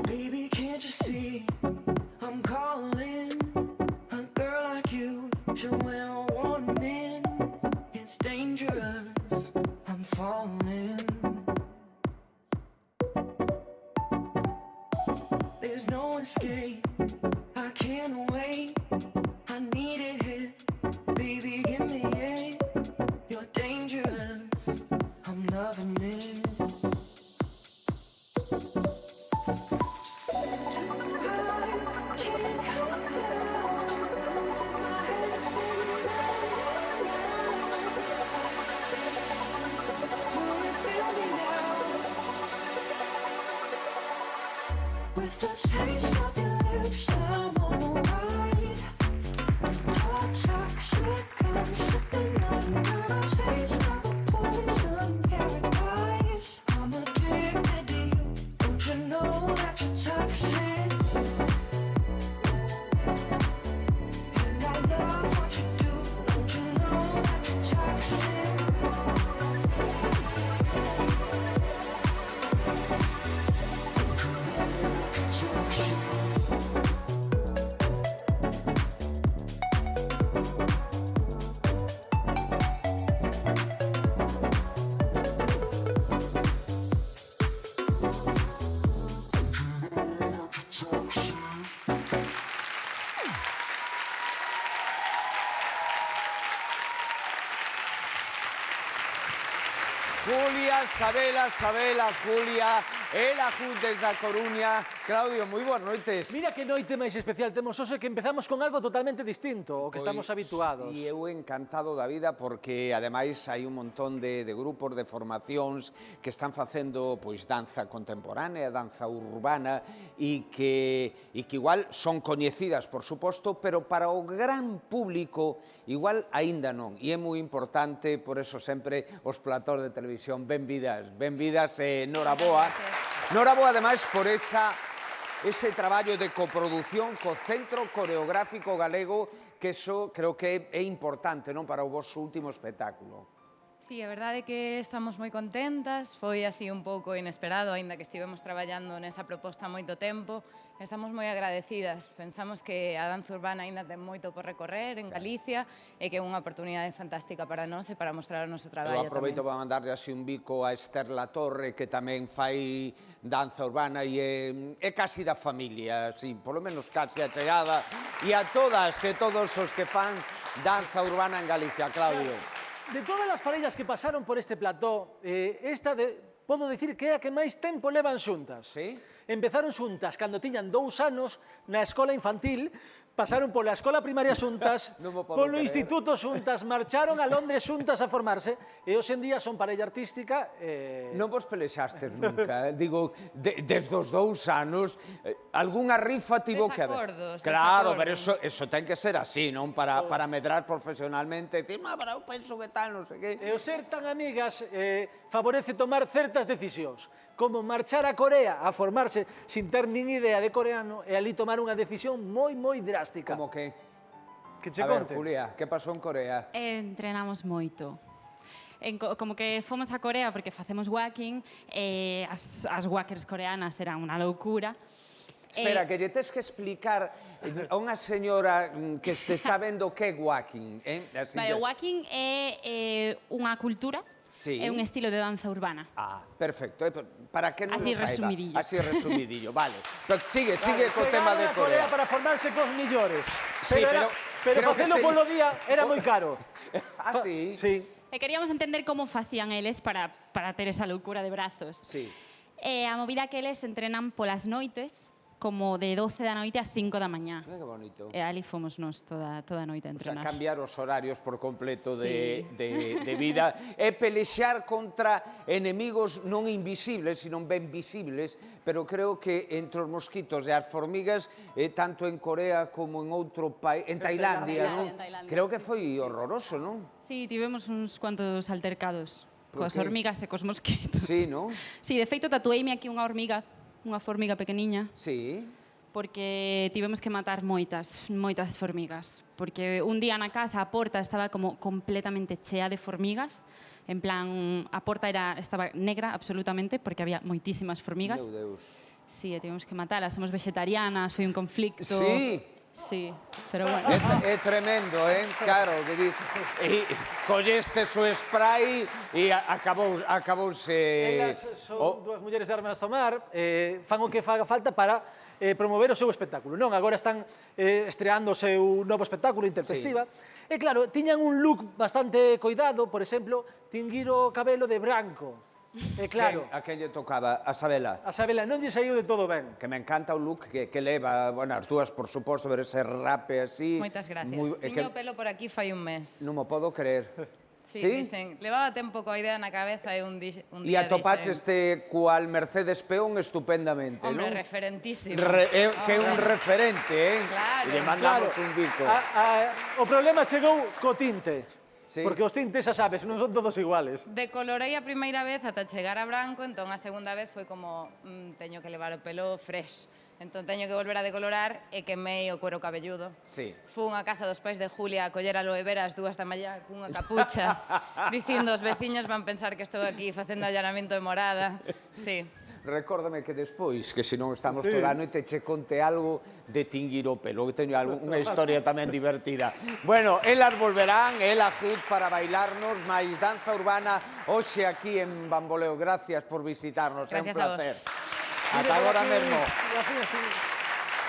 Baby, can't you see I'm calling? A girl like you should wear a warning. It's dangerous, I'm falling. There's no escape, I can't wait. I need a hit, baby, give me it. You're dangerous, I'm loving it. With the taste of your lips, I'm on the ride. Hot toxic, I'm slipping under the taste of a poison paradise. I'm addicted to you, don't you know that you're toxic? And I love what you do, don't you know that you're toxic? Julia, Sabela, Julia, Ela Jud desde a Coruña. Claudio, moi boas noites. Mira que noite máis especial temos hoxe, que empezamos con algo totalmente distinto, o que estamos habituados. E eu encantado da vida porque, ademais, hai un montón de grupos, de formacións que están facendo pois danza contemporánea, danza urbana e que igual son coñecidas, por suposto, pero para o gran público igual aínda non. E é moi importante, por eso sempre os platós de televisión, benvidas, noraboa. Noraboa, ademais, por ese traballo de coproducción co Centro Coreográfico Galego, que eso creo que é importante, non, para o vosso último espectáculo. Sí, a verdade é que estamos moi contentas, foi así un pouco inesperado, aínda que estivemos traballando nesa proposta moito tempo. Estamos moi agradecidas, pensamos que a danza urbana aínda ten moito por recorrer en Galicia e que é unha oportunidade fantástica para nós e para mostrar o noso traballo Eu aproveito para mandarle así un bico a Esther Latorre, que tamén fai danza urbana e é casi da familia, así, polo menos casi achegada, e a todas e todos os que fan danza urbana en Galicia, Claudio. De todas as parellas que pasaron por este plató, podo dicir que é a que máis tempo levan xuntas. Sí? Empezaron xuntas cando tiñan 2 anos na escola infantil, pasaron pola escola primaria xuntas, polo instituto xuntas, marcharon a Londres xuntas a formarse e hoxe en día son parella artística. Non vos pelexastes nunca, digo, desde os 2 anos, algunha rifa tivo que haber. Desacordos. Claro, pero eso ten que ser así, non? Para medrar profesionalmente, dicir, pero eu penso que tal, non sei que. E o ser tan amigas favorece tomar certas decisións, como marchar a Corea a formarse sin ter nin idea de coreano e ali tomar unha decisión moi drástica. Como que? Que che A ver, conte. Julia, que pasou en Corea? Entrenamos moito. Como que fomos a Corea porque facemos walking, as walkers coreanas eran unha loucura. Espera, que lle tes que explicar a unha señora que te está vendo que é walking. Vale, walking é unha cultura, é un estilo de danza urbana. Ah, perfecto. Para que non Así nos saiba. resumidillo. Así resumidillo, vale. Pero sigue co tema de Corea Corea. para formarse cos millores. Sí, pero creo facelo que polo día era moi caro. Ah, sí? Sí. E queríamos entender como facían eles para ter esa loucura de brazos. Sí. A movida que eles entrenan polas noites, como de 12 da noite a 5 da mañá. Mira que bonito. E ali fomos nos toda a noite a O sea, entrenar. cambiar os horarios por completo Sí. de vida e pelexar contra enemigos non invisibles, sino ben visibles, pero creo que entre os mosquitos e as formigas, tanto en Corea como en outro país, en Tailandia, non? En Tailandia, Creo que foi horroroso, non? Sí, tivemos uns cuantos altercados coas qué? hormigas e cos mosquitos. Sí, non? Sí, de feito tatueime aquí unha formiga pequeniña, Sí. porque tivemos que matar moitas formigas, porque un día na casa a porta estaba como completamente chea de formigas, en plan, a porta estaba negra absolutamente, porque había moitísimas formigas. Meu Deus. Sí, e tivemos que matalas, somos vegetarianas, foi un conflicto. Sí. Sí, pero bueno. É tremendo, claro, que dices. E colleste o spray e acabouse... Elas son dúas mulleres de armas tomar, fan o que faga falta para promover o seu espectáculo. Non, agora están estreando o seu novo espectáculo, Interpestiva. E claro, tiñan un look bastante coidado, por exemplo, tinguir o cabelo de branco. E claro, A quen lle tocaba? A Sabela? a Sabela non lle saiu de todo ben. Que me encanta o look que leva, bueno, as túas, por suposto, ver ese rape así. Moitas gracias. Tiño o pelo por aquí fai un mes. Non mo podo creer. Sí, dixen, levaba tempo coa idea na cabeza e un día E atopaches cual Mercedes Peón estupendamente, Hombre, non? referentísimo. Que é un referente, Claro. E lle mandamos un bico. O problema chegou co tinte. Sí. Porque os tintes, xa sabes, non son todos iguales. Decolorei a primeira vez ata chegar a branco, entón a segunda vez foi como teño que levar o pelo fresh. Entón teño que volver a decolorar e quemei o cuero cabelludo. Sí. Fun a casa dos pais de Julia a coller aloe vera as 2 da mañá cunha capucha, dicindo os veciños van pensar que estou aquí facendo allanamento de morada. Sí. Recórdame que despois, que se non estamos toda a noite, che conte algo de tinguir o pelo, que teño unha historia tamén divertida. Bueno, elas volverán, ela Hood para bailarnos, máis danza urbana, hoxe aquí en Bamboleo. Gracias por visitarnos, é un Gracias a vos. placer. Ata agora mesmo. Gracias.